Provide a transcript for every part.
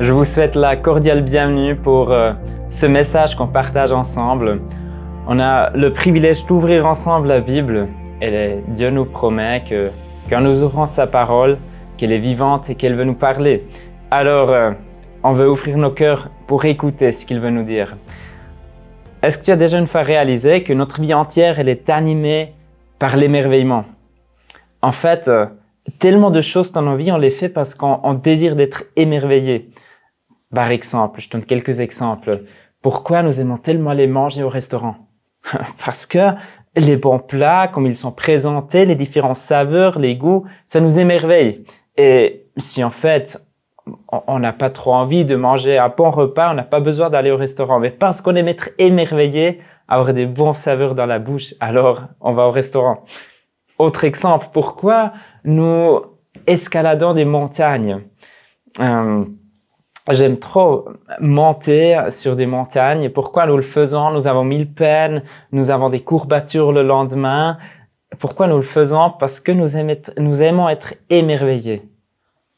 Je vous souhaite la cordiale bienvenue pour ce message qu'on partage ensemble. On a le privilège d'ouvrir ensemble la Bible et Dieu nous promet que quand nous ouvrons sa parole, qu'elle est vivante et qu'elle veut nous parler. Alors, on veut ouvrir nos cœurs pour écouter ce qu'il veut nous dire. Est-ce que tu as déjà une fois réalisé que notre vie entière, elle est animée par l'émerveillement? En fait, tellement de choses dans nos vies, on les fait parce qu'on désire d'être émerveillé. Par exemple, je donne quelques exemples. Pourquoi nous aimons tellement aller manger au restaurant? Parce que les bons plats, comme ils sont présentés, les différentes saveurs, les goûts, ça nous émerveille. Et si en fait, on n'a pas trop envie de manger un bon repas, on n'a pas besoin d'aller au restaurant. Mais parce qu'on aime être émerveillé, avoir des bons saveurs dans la bouche, alors on va au restaurant. Autre exemple, pourquoi nous escaladons des montagnes? J'aime trop monter sur des montagnes. Pourquoi nous le faisons? Nous avons mille peines, nous avons des courbatures le lendemain. Pourquoi nous le faisons? Parce que nous aimons être émerveillés.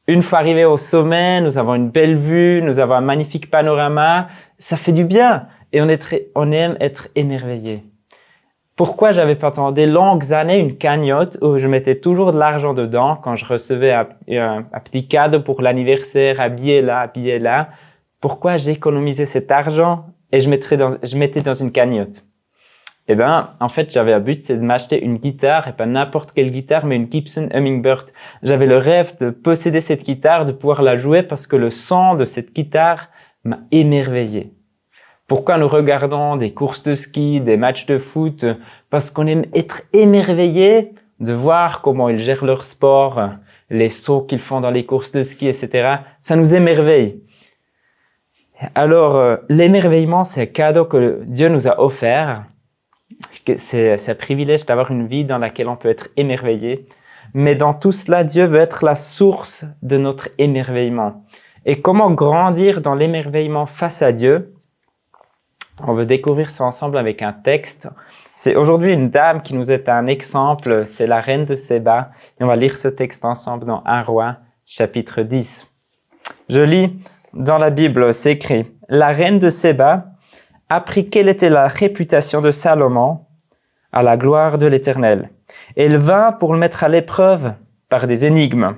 Une fois arrivés au sommet, nous avons une belle vue, nous avons un magnifique panorama. Ça fait du bien et on aime être émerveillés. Pourquoi j'avais pendant des longues années une cagnotte où je mettais toujours de l'argent dedans quand je recevais un petit cadeau pour l'anniversaire, un billet là. Pourquoi j'économisais cet argent et je mettais dans une cagnotte? Eh ben, en fait, j'avais un but, c'est de m'acheter une guitare, et pas n'importe quelle guitare, mais une Gibson Hummingbird. J'avais le rêve de posséder cette guitare, de pouvoir la jouer parce que le son de cette guitare m'a émerveillé. Pourquoi nous regardons des courses de ski, des matchs de foot? Parce qu'on aime être émerveillé de voir comment ils gèrent leur sport, les sauts qu'ils font dans les courses de ski, etc. Ça nous émerveille. Alors, l'émerveillement, c'est un cadeau que Dieu nous a offert. C'est un privilège d'avoir une vie dans laquelle on peut être émerveillé. Mais dans tout cela, Dieu veut être la source de notre émerveillement. Et comment grandir dans l'émerveillement face à Dieu? On veut découvrir ça ensemble avec un texte. C'est aujourd'hui une dame qui nous est un exemple, c'est la reine de Séba. Et on va lire ce texte ensemble dans 1 Roi, chapitre 10. Je lis dans la Bible, c'est écrit « La reine de Séba apprit quelle était la réputation de Salomon à la gloire de l'Éternel. Elle vint pour le mettre à l'épreuve par des énigmes.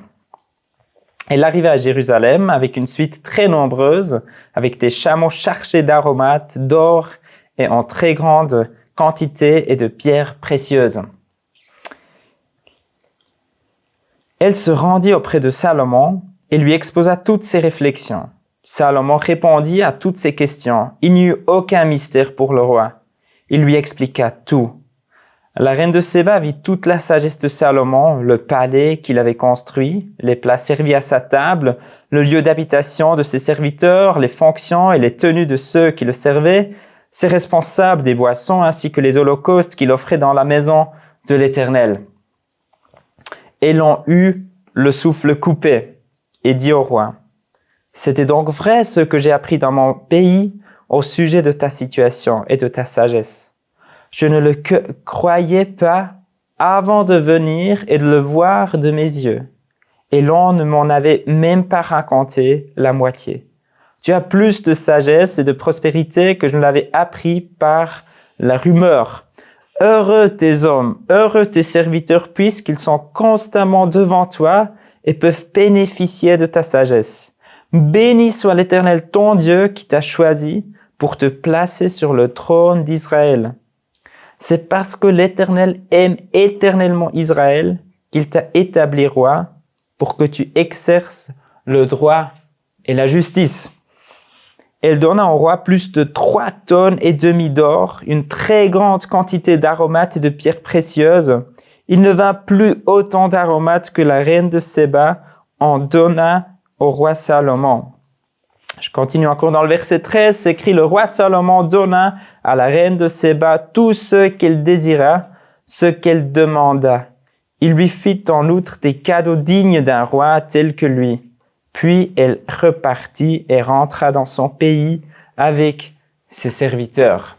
Elle arriva à Jérusalem avec une suite très nombreuse, avec des chameaux chargés d'aromates, d'or et en très grande quantité et de pierres précieuses. Elle se rendit auprès de Salomon et lui exposa toutes ses réflexions. Salomon répondit à toutes ses questions. Il n'y eut aucun mystère pour le roi. Il lui expliqua tout. La reine de Séba vit toute la sagesse de Salomon, le palais qu'il avait construit, les plats servis à sa table, le lieu d'habitation de ses serviteurs, les fonctions et les tenues de ceux qui le servaient, ses responsables des boissons ainsi que les holocaustes qu'il offrait dans la maison de l'Éternel. Et l'on eut le souffle coupé et dit au roi, « C'était donc vrai ce que j'ai appris dans mon pays au sujet de ta situation et de ta sagesse. Je ne le croyais pas avant de venir et de le voir de mes yeux. Et l'on ne m'en avait même pas raconté la moitié. Tu as plus de sagesse et de prospérité que je ne l'avais appris par la rumeur. Heureux tes hommes, heureux tes serviteurs, puisqu'ils sont constamment devant toi et peuvent bénéficier de ta sagesse. Béni soit l'Éternel ton Dieu qui t'a choisi pour te placer sur le trône d'Israël. C'est parce que l'Éternel aime éternellement Israël qu'il t'a établi roi pour que tu exerces le droit et la justice. » Elle donna au roi plus de 3 tonnes et demie d'or, une très grande quantité d'aromates et de pierres précieuses. Il ne vint plus autant d'aromates que la reine de Séba en donna au roi Salomon. Je continue encore dans le verset 13, c'est écrit « Le roi Salomon donna à la reine de Séba tout ce qu'elle désira, ce qu'elle demanda. Il lui fit en outre des cadeaux dignes d'un roi tel que lui. Puis elle repartit et rentra dans son pays avec ses serviteurs. »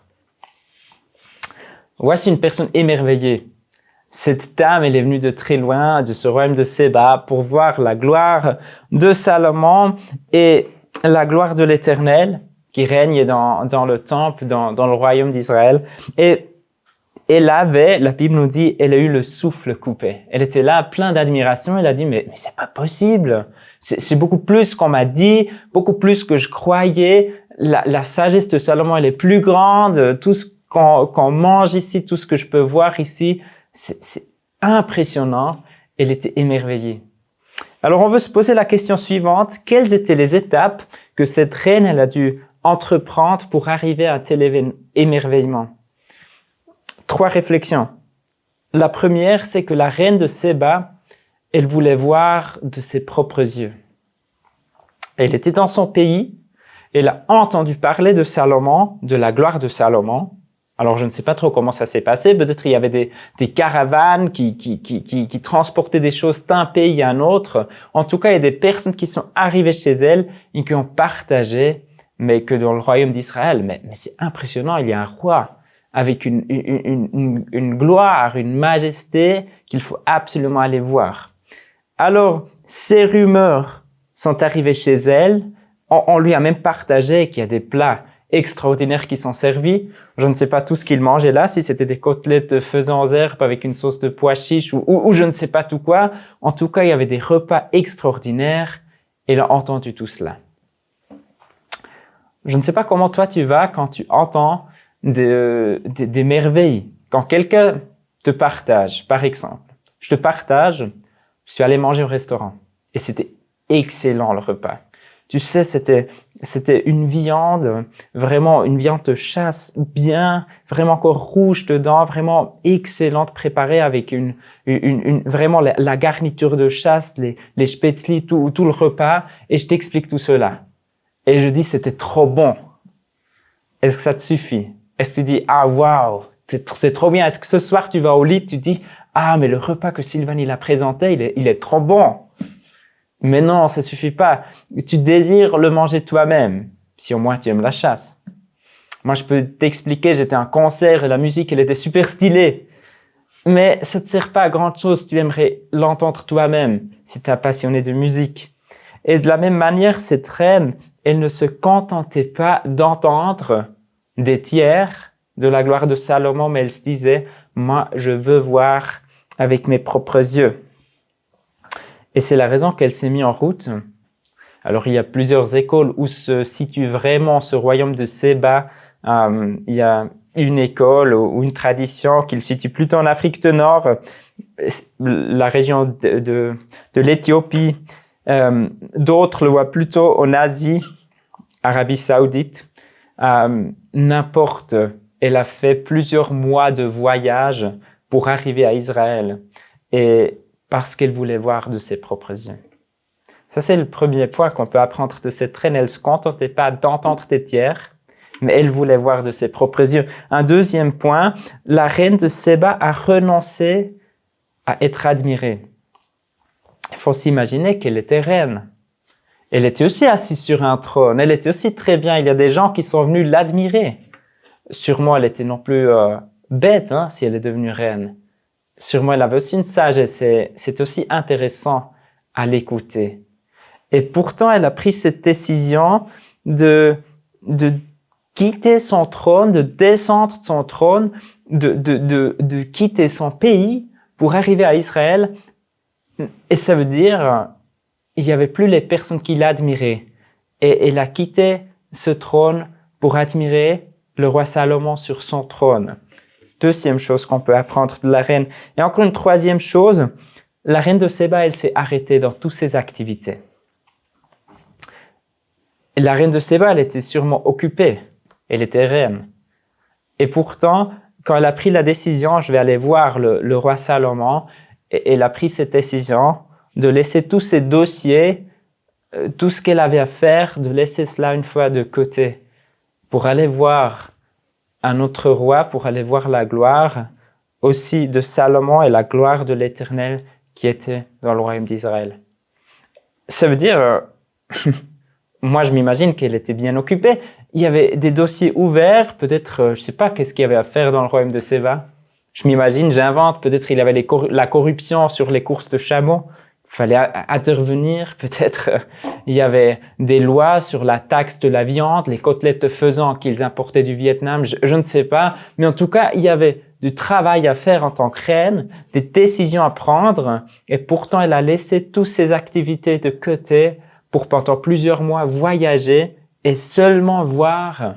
Voici une personne émerveillée. Cette dame, elle est venue de très loin, de ce royaume de Séba, pour voir la gloire de Salomon et la gloire de l'Éternel qui règne dans le temple, dans le royaume d'Israël. Et elle avait, la Bible nous dit, elle a eu le souffle coupé. Elle était là, plein d'admiration. Elle a dit, mais c'est pas possible. C'est beaucoup plus qu'on m'a dit, beaucoup plus que je croyais. La sagesse de Salomon, elle est plus grande. Tout ce qu'on mange ici, tout ce que je peux voir ici, c'est impressionnant. Elle était émerveillée. Alors, on veut se poser la question suivante. Quelles étaient les étapes que cette reine, elle a dû entreprendre pour arriver à un tel émerveillement? 3 réflexions. La première, c'est que la reine de Séba, elle voulait voir de ses propres yeux. Elle était dans son pays, elle a entendu parler de Salomon, de la gloire de Salomon. Alors, je ne sais pas trop comment ça s'est passé. Peut-être il y avait des caravanes qui transportaient des choses d'un pays à un autre. En tout cas, il y a des personnes qui sont arrivées chez elle et qui ont partagé, mais que dans le royaume d'Israël. Mais c'est impressionnant, il y a un roi avec une gloire, une majesté qu'il faut absolument aller voir. Alors, ces rumeurs sont arrivées chez elle. On lui a même partagé qu'il y a des plats extraordinaires qui sont servis. Je ne sais pas tout ce qu'il mangeait là, si c'était des côtelettes de faisan aux herbes avec une sauce de pois chiche ou je ne sais pas tout quoi. En tout cas, il y avait des repas extraordinaires et il a entendu tout cela. Je ne sais pas comment toi tu vas quand tu entends des merveilles. Quand quelqu'un te partage, par exemple, je te partage, je suis allé manger au restaurant et c'était excellent le repas. Tu sais, c'était une viande, vraiment une viande de chasse bien, vraiment encore rouge dedans, vraiment excellente, préparée avec vraiment la garniture de chasse, les spätzli, tout le repas. Et je t'explique tout cela. Et je dis, c'était trop bon. Est-ce que ça te suffit? Est-ce que tu dis, ah waouh, c'est trop bien. Est-ce que ce soir tu vas au lit, tu dis, ah mais le repas que Sylvain il a présenté, il est trop bon. Mais non, ça suffit pas. Tu désires le manger toi-même, si au moins tu aimes la chasse. Moi, je peux t'expliquer, j'étais à un concert et la musique, elle était super stylée. Mais ça te sert pas à grand chose, tu aimerais l'entendre toi-même, si tu es passionné de musique. Et de la même manière, cette reine, elle ne se contentait pas d'entendre des tiers de la gloire de Salomon, mais elle se disait, moi, je veux voir avec mes propres yeux. Et c'est la raison qu'elle s'est mise en route. Alors, il y a plusieurs écoles où se situe vraiment ce royaume de Séba. Il y a une école ou une tradition qui le situe plutôt en Afrique du Nord, la région de l'Éthiopie. D'autres le voient plutôt en Asie, Arabie Saoudite. N'importe, elle a fait plusieurs mois de voyage pour arriver à Israël. Et parce qu'elle voulait voir de ses propres yeux. Ça, c'est le premier point qu'on peut apprendre de cette reine. Elle ne se contentait pas d'entendre des tiers, mais elle voulait voir de ses propres yeux. Un deuxième point, la reine de Séba a renoncé à être admirée. Il faut s'imaginer qu'elle était reine. Elle était aussi assise sur un trône. Elle était aussi très bien. Il y a des gens qui sont venus l'admirer. Sûrement, elle était non plus bête si elle est devenue reine. Sûrement, elle avait aussi une sagesse et c'est aussi intéressant à l'écouter. Et pourtant, elle a pris cette décision de quitter son trône, de descendre de son trône, de quitter son pays pour arriver à Israël. Et ça veut dire, il n'y avait plus les personnes qui l'admiraient. Et elle a quitté ce trône pour admirer le roi Salomon sur son trône. Deuxième chose qu'on peut apprendre de la reine. Et encore une troisième chose, la reine de Séba, elle s'est arrêtée dans toutes ses activités. Et la reine de Séba, elle était sûrement occupée. Elle était reine. Et pourtant, quand elle a pris la décision, je vais aller voir le roi Salomon, et elle a pris cette décision de laisser tous ses dossiers, tout ce qu'elle avait à faire, de laisser cela une fois de côté pour aller voir un autre roi, pour aller voir la gloire aussi de Salomon et la gloire de l'Éternel qui était dans le royaume d'Israël. Ça veut dire, moi je m'imagine qu'elle était bien occupée. Il y avait des dossiers ouverts, peut-être, je ne sais pas qu'est-ce qu'il y avait à faire dans le royaume de Séba. Je m'imagine, j'invente, peut-être il y avait la corruption sur les courses de chameaux. fallait intervenir. Peut-être il y avait des lois sur la taxe de la viande, les côtelettes faisant qu'ils importaient du Vietnam, je ne sais pas. Mais en tout cas, il y avait du travail à faire en tant que reine, des décisions à prendre. Et pourtant, elle a laissé toutes ses activités de côté pour pendant plusieurs mois voyager et seulement voir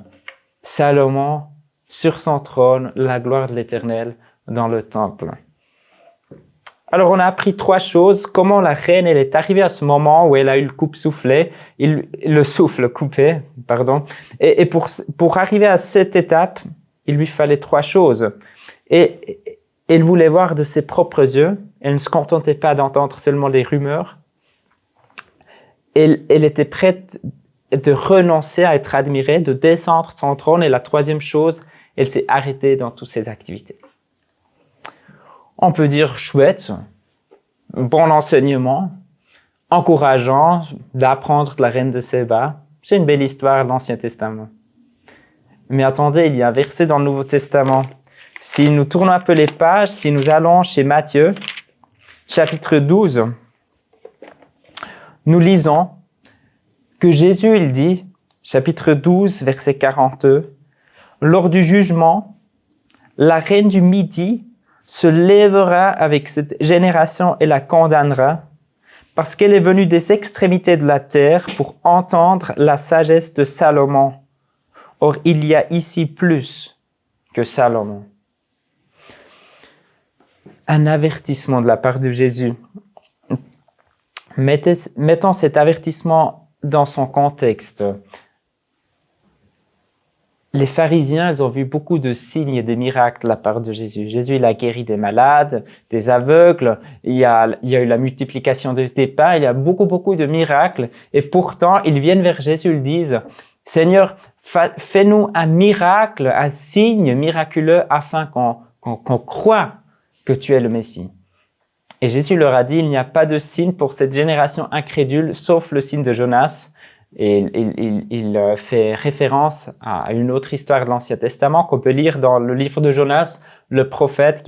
Salomon sur son trône, la gloire de l'Éternel dans le temple. Alors, on a appris 3 choses. Comment la reine, elle est arrivée à ce moment où elle a eu le souffle coupé, pardon. Et pour arriver à cette étape, il lui fallait 3 choses. Et elle voulait voir de ses propres yeux. Elle ne se contentait pas d'entendre seulement les rumeurs. Elle était prête de renoncer à être admirée, de descendre de son trône. Et la 3e chose, elle s'est arrêtée dans toutes ses activités. On peut dire chouette, bon enseignement, encourageant d'apprendre de la reine de Séba. C'est une belle histoire de l'Ancien Testament. Mais attendez, il y a un verset dans le Nouveau Testament. Si nous tournons un peu les pages, si nous allons chez Matthieu, chapitre 12, nous lisons que Jésus, il dit, chapitre 12, verset 42, « Lors du jugement, la reine du Midi se lèvera avec cette génération et la condamnera, parce qu'elle est venue des extrémités de la terre pour entendre la sagesse de Salomon. Or, il y a ici plus que Salomon. » Un avertissement de la part de Jésus. Mettons cet avertissement dans son contexte. Les pharisiens, ils ont vu beaucoup de signes et de miracles de la part de Jésus. Jésus, il a guéri des malades, des aveugles, il y a eu la multiplication des pains, il y a beaucoup de miracles. Et pourtant, ils viennent vers Jésus, ils disent, « Seigneur, fais-nous un miracle, un signe miraculeux afin qu'on croie que tu es le Messie. » Et Jésus leur a dit, il n'y a pas de signe pour cette génération incrédule, sauf le signe de Jonas. Et il fait référence à une autre histoire de l'Ancien Testament qu'on peut lire dans le livre de Jonas, le prophète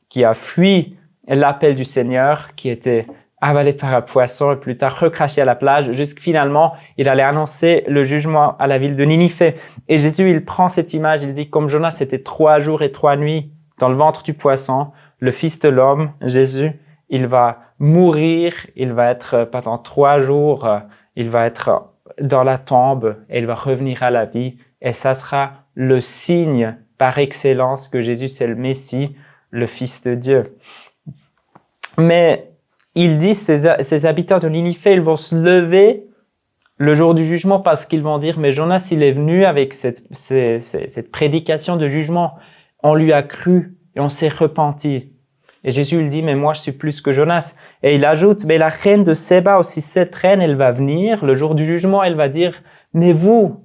qui a fui l'appel du Seigneur, qui était avalé par un poisson et plus tard recraché à la plage, jusqu'à finalement, il allait annoncer le jugement à la ville de Ninive. Et Jésus, il prend cette image, il dit, comme Jonas était 3 jours et 3 nuits dans le ventre du poisson, le Fils de l'homme, Jésus, il va mourir, il va être pendant 3 jours, il va être dans la tombe et il va revenir à la vie. Et ça sera le signe par excellence que Jésus c'est le Messie, le Fils de Dieu. Mais il dit, ces habitants de Ninive, ils vont se lever le jour du jugement parce qu'ils vont dire, mais Jonas, il est venu avec cette prédication de jugement. On lui a cru et on s'est repenti. Et Jésus, il dit, mais moi, je suis plus que Jonas. Et il ajoute, mais la reine de Séba aussi, cette reine, elle va venir, le jour du jugement, elle va dire, mais vous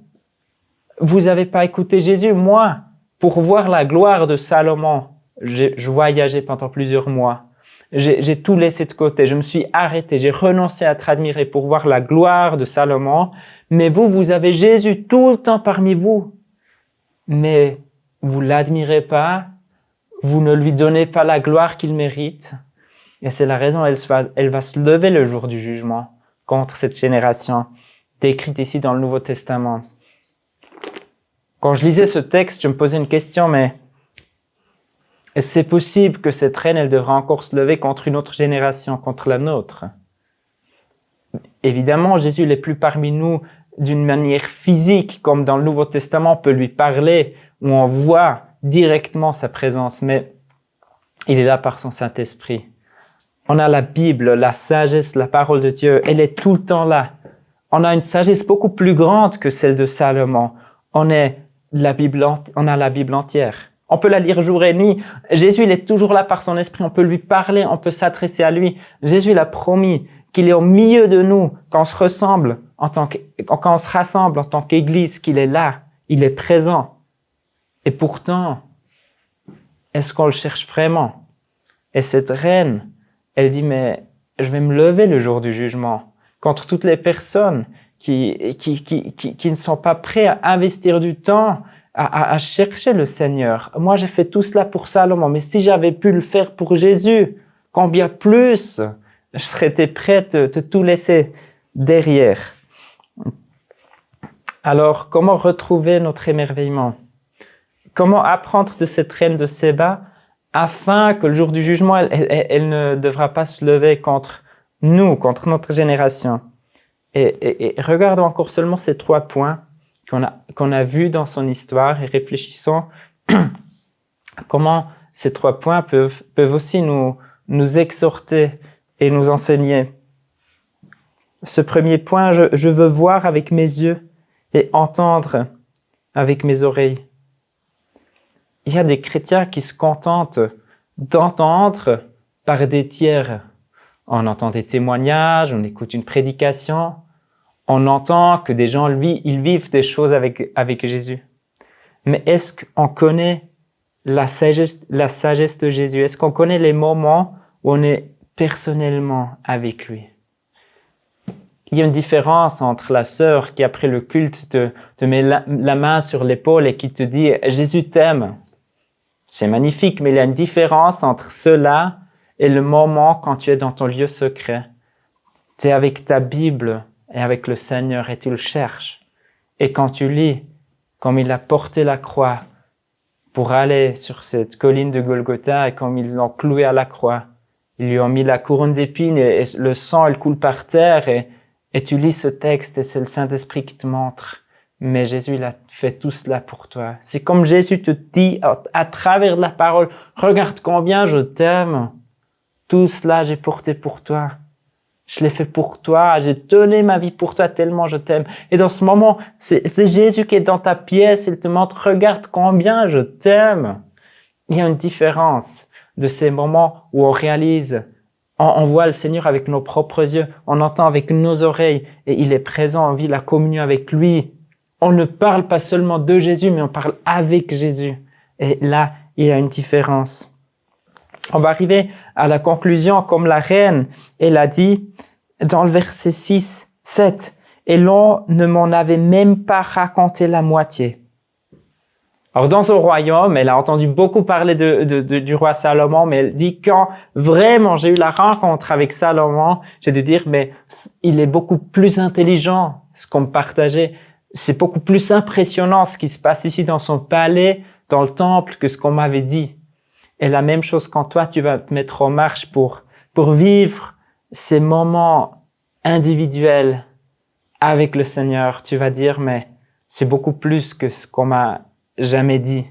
avez pas écouté Jésus. Moi, pour voir la gloire de Salomon, je voyageais pendant plusieurs mois. J'ai tout laissé de côté. Je me suis arrêté. J'ai renoncé à être admiré pour voir la gloire de Salomon. Mais vous avez Jésus tout le temps parmi vous. Mais vous l'admirez pas. Vous ne lui donnez pas la gloire qu'il mérite. Et c'est la raison, elle va se lever le jour du jugement contre cette génération décrite ici dans le Nouveau Testament. Quand je lisais ce texte, je me posais une question, mais est-ce que c'est possible que cette reine, elle devra encore se lever contre une autre génération, contre la nôtre? Évidemment, Jésus n'est plus parmi nous d'une manière physique, comme dans le Nouveau Testament, on peut lui parler, où on voit directement sa présence, mais il est là par son Saint-Esprit. On a la Bible, la sagesse, la parole de Dieu, elle est tout le temps là. On a une sagesse beaucoup plus grande que celle de Salomon. On a la Bible entière. On peut la lire jour et nuit. Jésus, il est toujours là par son esprit. On peut lui parler, on peut s'adresser à lui. Jésus, il a promis qu'il est au milieu de nous, quand on se rassemble en tant qu'Église, qu'il est là, il est présent. Et pourtant, est-ce qu'on le cherche vraiment? Et cette reine, elle dit, mais je vais me lever le jour du jugement contre toutes les personnes qui ne sont pas prêts à investir du temps à chercher le Seigneur. Moi, j'ai fait tout cela pour Salomon, mais si j'avais pu le faire pour Jésus, combien plus je serais été prêt à te tout laisser derrière. Alors, comment retrouver notre émerveillement? Comment apprendre de cette reine de Séba afin que le jour du jugement, elle ne devra pas se lever contre nous, contre notre génération? Et regardons encore seulement ces 3 points qu'on a vus dans son histoire et réfléchissons comment ces 3 points peuvent aussi nous exhorter et nous enseigner. Ce premier point, je veux voir avec mes yeux et entendre avec mes oreilles. Il y a des chrétiens qui se contentent d'entendre par des tiers. On entend des témoignages, on écoute une prédication, on entend que des gens, ils vivent des choses avec Jésus. Mais est-ce qu'on connaît la sagesse de Jésus? Est-ce qu'on connaît les moments où on est personnellement avec lui? Il y a une différence entre la sœur qui, après le culte, te met la main sur l'épaule et qui te dit « Jésus t'aime ». C'est magnifique, mais il y a une différence entre cela et le moment quand tu es dans ton lieu secret. Tu es avec ta Bible et avec le Seigneur et tu le cherches. Et quand tu lis, comme il a porté la croix pour aller sur cette colline de Golgotha et comme ils l'ont cloué à la croix, ils lui ont mis la couronne d'épines et le sang, il coule par terre et tu lis ce texte et c'est le Saint-Esprit qui te montre. Mais Jésus, il a fait tout cela pour toi. C'est comme Jésus te dit à travers la parole, regarde combien je t'aime. Tout cela, j'ai porté pour toi. Je l'ai fait pour toi. J'ai donné ma vie pour toi tellement je t'aime. Et dans ce moment, c'est Jésus qui est dans ta pièce. Il te montre, regarde combien je t'aime. Il y a une différence de ces moments où on réalise, on voit le Seigneur avec nos propres yeux, on entend avec nos oreilles et il est présent, on vit la communion avec lui. On ne parle pas seulement de Jésus, mais on parle avec Jésus. Et là, il y a une différence. On va arriver à la conclusion, comme la reine, elle a dit dans le verset 6, 7, « Et l'on ne m'en avait même pas raconté la moitié. » Alors, dans son royaume, elle a entendu beaucoup parler du roi Salomon, mais elle dit quand vraiment j'ai eu la rencontre avec Salomon, j'ai dû dire, mais il est beaucoup plus intelligent, ce qu'on me partageait. C'est beaucoup plus impressionnant ce qui se passe ici dans son palais, dans le temple, que ce qu'on m'avait dit. Et la même chose quand toi, tu vas te mettre en marche pour vivre ces moments individuels avec le Seigneur. Tu vas dire, mais c'est beaucoup plus que ce qu'on m'a jamais dit.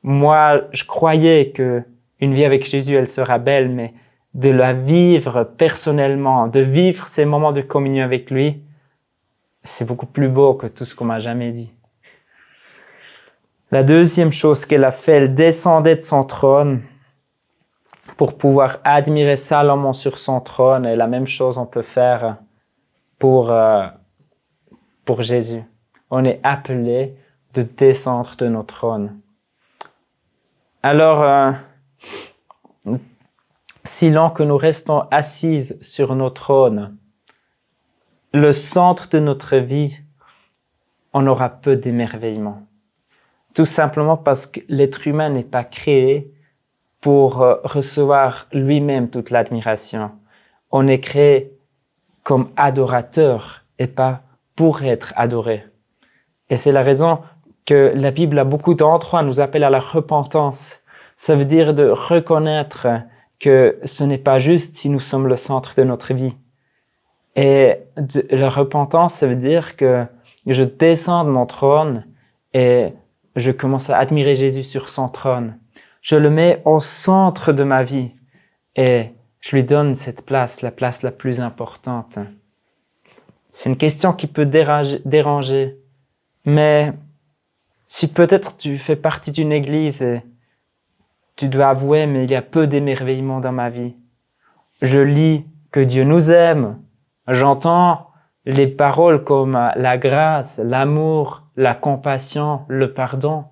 Moi, je croyais que une vie avec Jésus, elle sera belle, mais de la vivre personnellement, de vivre ces moments de communion avec lui, c'est beaucoup plus beau que tout ce qu'on m'a jamais dit. La deuxième chose qu'elle a fait, elle descendait de son trône pour pouvoir admirer Salomon sur son trône. Et la même chose on peut faire pour Jésus. On est appelé de descendre de notre trône. Alors, si long que nous restons assises sur nos trônes, le centre de notre vie, on aura peu d'émerveillement. Tout simplement parce que l'être humain n'est pas créé pour recevoir lui-même toute l'admiration. On est créé comme adorateur et pas pour être adoré. Et c'est la raison que la Bible, à beaucoup d'endroits, nous appelle à la repentance. Ça veut dire de reconnaître que ce n'est pas juste si nous sommes le centre de notre vie. Et la repentance, ça veut dire que je descends de mon trône et je commence à admirer Jésus sur son trône. Je le mets au centre de ma vie et je lui donne cette place, la place la plus importante. C'est une question qui peut déranger, mais si peut-être tu fais partie d'une église et tu dois avouer, mais il y a peu d'émerveillement dans ma vie. Je lis que Dieu nous aime. J'entends les paroles comme la grâce, l'amour, la compassion, le pardon.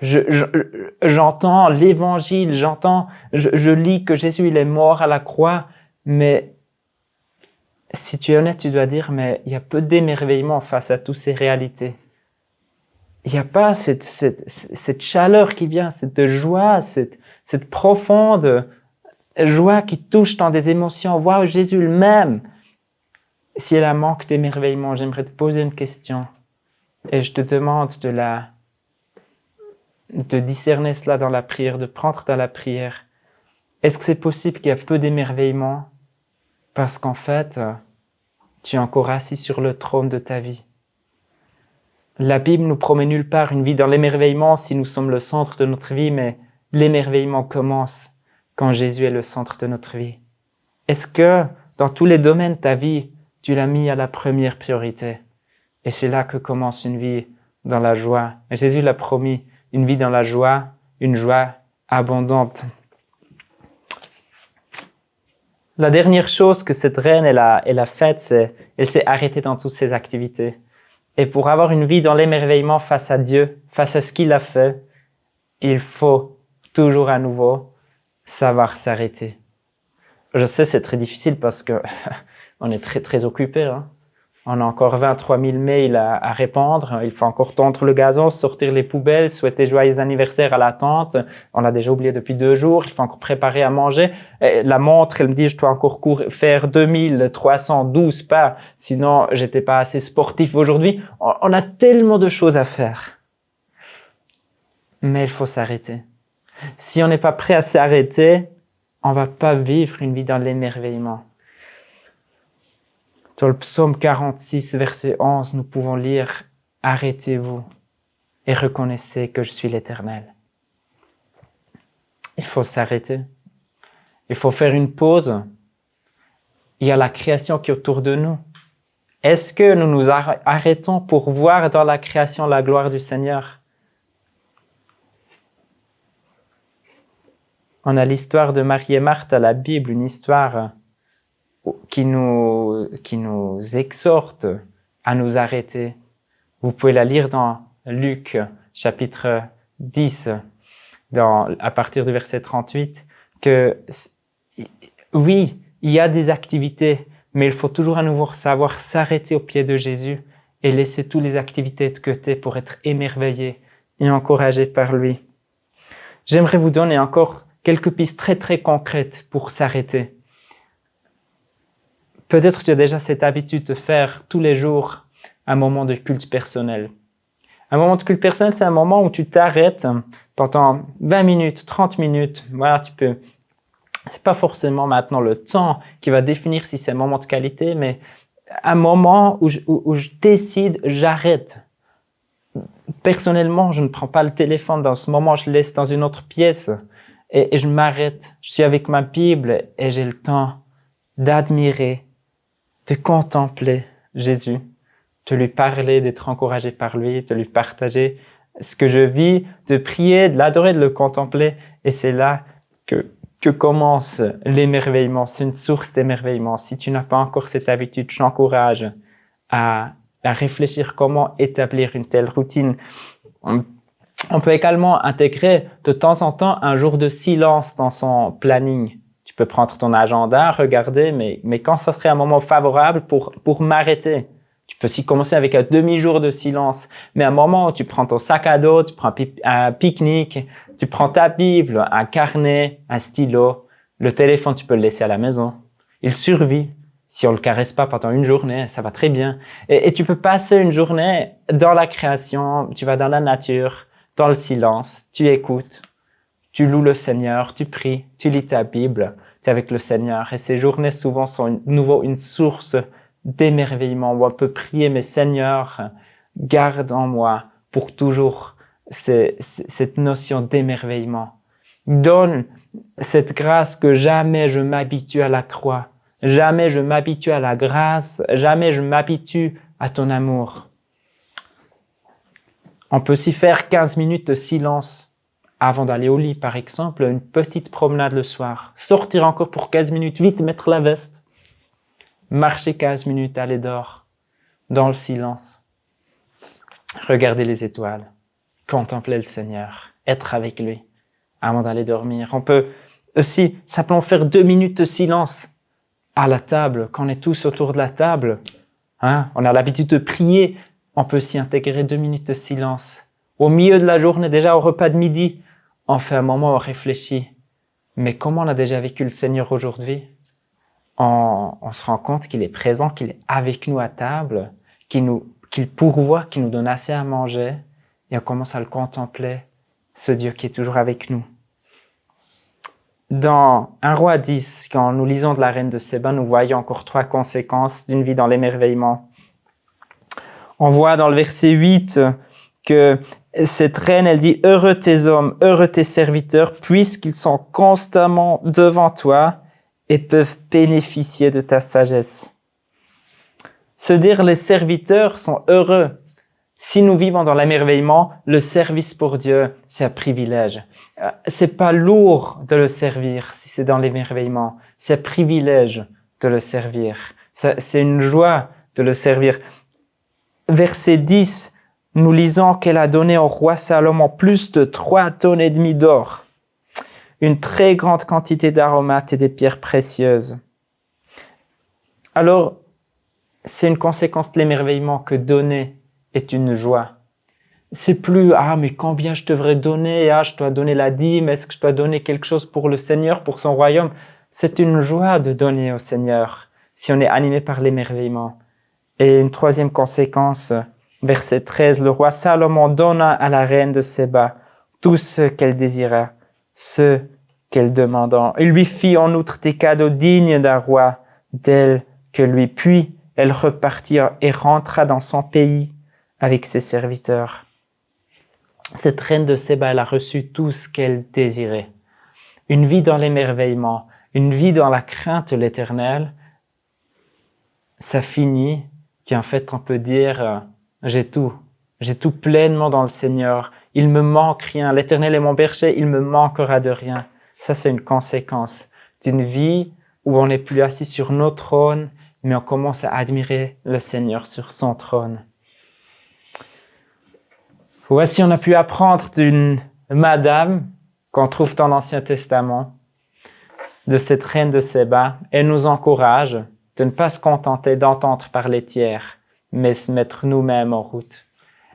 J'entends l'évangile, je lis que Jésus il est mort à la croix, mais si tu es honnête, tu dois dire, mais il y a peu d'émerveillement face à toutes ces réalités. Il n'y a pas cette chaleur qui vient, cette joie, cette profonde joie qui touche dans des émotions. Waouh, Jésus le même. Si elle a manque d'émerveillement, j'aimerais te poser une question. Et je te demande de discerner cela dans la prière, de prendre dans la prière. Est-ce que c'est possible qu'il y ait peu d'émerveillement parce qu'en fait, tu es encore assis sur le trône de ta vie? La Bible nous promet nulle part une vie dans l'émerveillement si nous sommes le centre de notre vie, mais l'émerveillement commence quand Jésus est le centre de notre vie. Est-ce que dans tous les domaines de ta vie, tu l'as mis à la première priorité? Et c'est là que commence une vie dans la joie. Et Jésus l'a promis, une vie dans la joie, une joie abondante. La dernière chose que cette reine elle a faite, c'est elle s'est arrêtée dans toutes ses activités. Et pour avoir une vie dans l'émerveillement face à Dieu, face à ce qu'il a fait, il faut toujours à nouveau savoir s'arrêter. Je sais, c'est très difficile parce que on est très, très occupé. Hein. On a encore 23 000 mails à répondre. Il faut encore tondre le gazon, sortir les poubelles, souhaiter joyeux anniversaire à la tante. On l'a déjà oublié depuis 2 jours. Il faut encore préparer à manger. Et la montre, elle me dit, je dois encore faire 2312 pas. Sinon, j'étais pas assez sportif aujourd'hui. On a tellement de choses à faire. Mais il faut s'arrêter. Si on n'est pas prêt à s'arrêter, on va pas vivre une vie dans l'émerveillement. Dans le psaume 46, verset 11, nous pouvons lire « Arrêtez-vous et reconnaissez que je suis l'Éternel ». Il faut s'arrêter. Il faut faire une pause. Il y a la création qui est autour de nous. Est-ce que nous nous arrêtons pour voir dans la création la gloire du Seigneur? On a l'histoire de Marie et Marthe à la Bible, une histoire qui nous exhorte à nous arrêter. Vous pouvez la lire dans Luc, chapitre 10, à partir du verset 38, que oui, il y a des activités, mais il faut toujours à nouveau savoir s'arrêter au pied de Jésus et laisser toutes les activités de côté pour être émerveillé et encouragé par lui. J'aimerais vous donner encore quelques pistes très très concrètes pour s'arrêter. Peut-être tu as déjà cette habitude de faire tous les jours un moment de culte personnel. Un moment de culte personnel, c'est un moment où tu t'arrêtes pendant 20 minutes, 30 minutes. Voilà, tu peux. C'est pas forcément maintenant le temps qui va définir si c'est un moment de qualité, mais un moment où je décide, j'arrête. Personnellement, je ne prends pas le téléphone dans ce moment, je le laisse dans une autre pièce et je m'arrête. Je suis avec ma Bible et j'ai le temps d'admirer, de contempler Jésus, de lui parler, d'être encouragé par lui, de lui partager ce que je vis, de prier, de l'adorer, de le contempler. Et c'est là que commence l'émerveillement. C'est une source d'émerveillement. Si tu n'as pas encore cette habitude, je t'encourage à réfléchir comment établir une telle routine. On peut également intégrer de temps en temps un jour de silence dans son planning. Tu peux prendre ton agenda, regarder, mais quand ça serait un moment favorable pour m'arrêter. Tu peux aussi commencer avec un demi-jour de silence, mais un moment où tu prends ton sac à dos, tu prends un pique-nique, tu prends ta Bible, un carnet, un stylo. Le téléphone, tu peux le laisser à la maison. Il survit. Si on le caresse pas pendant une journée, ça va très bien. Et tu peux passer une journée dans la création, tu vas dans la nature, dans le silence, tu écoutes, tu loues le Seigneur, tu pries, tu lis ta Bible, tu es avec le Seigneur. Et ces journées souvent sont nouveau une source d'émerveillement où on peut prier, mais Seigneur, garde en moi pour toujours cette notion d'émerveillement. Donne cette grâce que jamais je m'habitue à la croix, jamais je m'habitue à la grâce, jamais je m'habitue à ton amour. On peut aussi faire 15 minutes de silence avant d'aller au lit, par exemple, une petite promenade le soir. Sortir encore pour 15 minutes, vite mettre la veste. Marcher 15 minutes, aller dehors, dans le silence. Regarder les étoiles, contempler le Seigneur, être avec lui avant d'aller dormir. On peut aussi simplement faire 2 minutes de silence à la table, quand on est tous autour de la table. On a l'habitude de prier, on peut aussi intégrer 2 minutes de silence. Au milieu de la journée, déjà au repas de midi, on fait un moment où on réfléchit. Mais comme on a déjà vécu le Seigneur aujourd'hui, on se rend compte qu'il est présent, qu'il est avec nous à table, qu'il pourvoit, qu'il nous donne assez à manger, et on commence à le contempler, ce Dieu qui est toujours avec nous. Dans 1 Roi 10, quand nous lisons de la reine de Séba, nous voyons encore 3 conséquences d'une vie dans l'émerveillement. On voit dans le verset 8 que cette reine, elle dit « Heureux tes hommes, heureux tes serviteurs, puisqu'ils sont constamment devant toi et peuvent bénéficier de ta sagesse. » Se dire les serviteurs sont heureux. Si nous vivons dans l'émerveillement, le service pour Dieu, c'est un privilège. C'est pas lourd de le servir si c'est dans l'émerveillement. C'est un privilège de le servir. C'est une joie de le servir. Verset 10, nous lisons qu'elle a donné au roi Salomon plus de 3,5 tonnes d'or, une très grande quantité d'aromates et des pierres précieuses. Alors, c'est une conséquence de l'émerveillement que donner est une joie. C'est plus « Ah, mais combien je devrais donner? Ah, je dois donner la dîme. Est-ce que je dois donner quelque chose pour le Seigneur, pour son royaume ?» C'est une joie de donner au Seigneur si on est animé par l'émerveillement. Et une troisième conséquence, verset 13, le roi Salomon donna à la reine de Séba tout ce qu'elle désira, ce qu'elle demanda. Il lui fit en outre des cadeaux dignes d'un roi tel que lui. Puis elle repartit et rentra dans son pays avec ses serviteurs. Cette reine de Séba, elle a reçu tout ce qu'elle désirait. Une vie dans l'émerveillement, une vie dans la crainte de l'Éternel, ça finit qu'en fait on peut dire j'ai tout pleinement dans le Seigneur, il me manque rien, l'Éternel est mon berger, il me manquera de rien. Ça c'est une conséquence d'une vie où on n'est plus assis sur nos trônes, mais on commence à admirer le Seigneur sur son trône. Voici, on a pu apprendre d'une madame qu'on trouve dans l'Ancien Testament, de cette reine de Séba. Elle nous encourage de ne pas se contenter d'entendre parler tiers, mais se mettre nous-mêmes en route.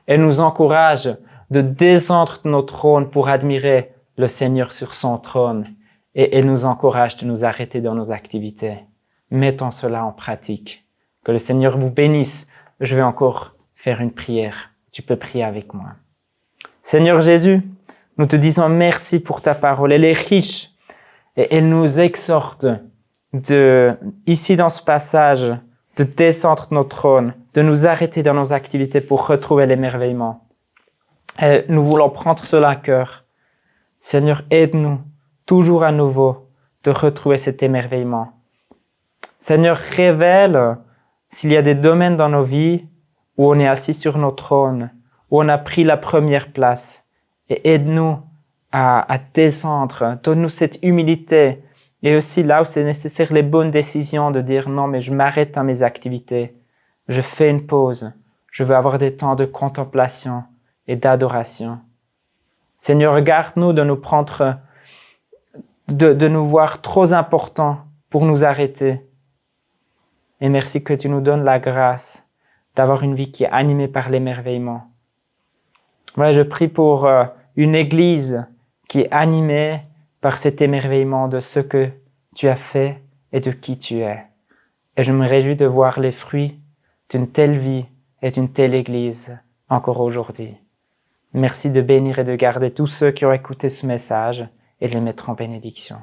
Elle nous encourage de descendre de nos trônes pour admirer le Seigneur sur son trône. Et elle nous encourage de nous arrêter dans nos activités. Mettons cela en pratique. Que le Seigneur vous bénisse. Je vais encore faire une prière. Tu peux prier avec moi. Seigneur Jésus, nous te disons merci pour ta parole. Elle est riche et elle nous exhorte ici dans ce passage, de descendre de nos trônes, de nous arrêter dans nos activités pour retrouver l'émerveillement. Et nous voulons prendre cela à cœur. Seigneur, aide-nous toujours à nouveau de retrouver cet émerveillement. Seigneur, révèle s'il y a des domaines dans nos vies où on est assis sur nos trônes, où on a pris la première place. Et aide-nous à descendre. Donne-nous cette humilité. Et aussi là où c'est nécessaire, les bonnes décisions de dire non, mais je m'arrête dans mes activités. Je fais une pause. Je veux avoir des temps de contemplation et d'adoration. Seigneur, regarde-nous de nous prendre, de nous voir trop importants pour nous arrêter. Et merci que tu nous donnes la grâce d'avoir une vie qui est animée par l'émerveillement. Ouais, je prie pour une église qui est animée par cet émerveillement de ce que tu as fait et de qui tu es. Et je me réjouis de voir les fruits d'une telle vie et d'une telle église encore aujourd'hui. Merci de bénir et de garder tous ceux qui ont écouté ce message et de les mettre en bénédiction.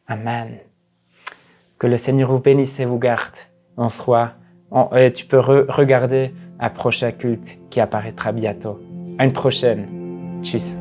Amen. Que le Seigneur vous bénisse et vous garde. Tu peux regarder un prochain culte qui apparaîtra bientôt. À une prochaine. Tchuss.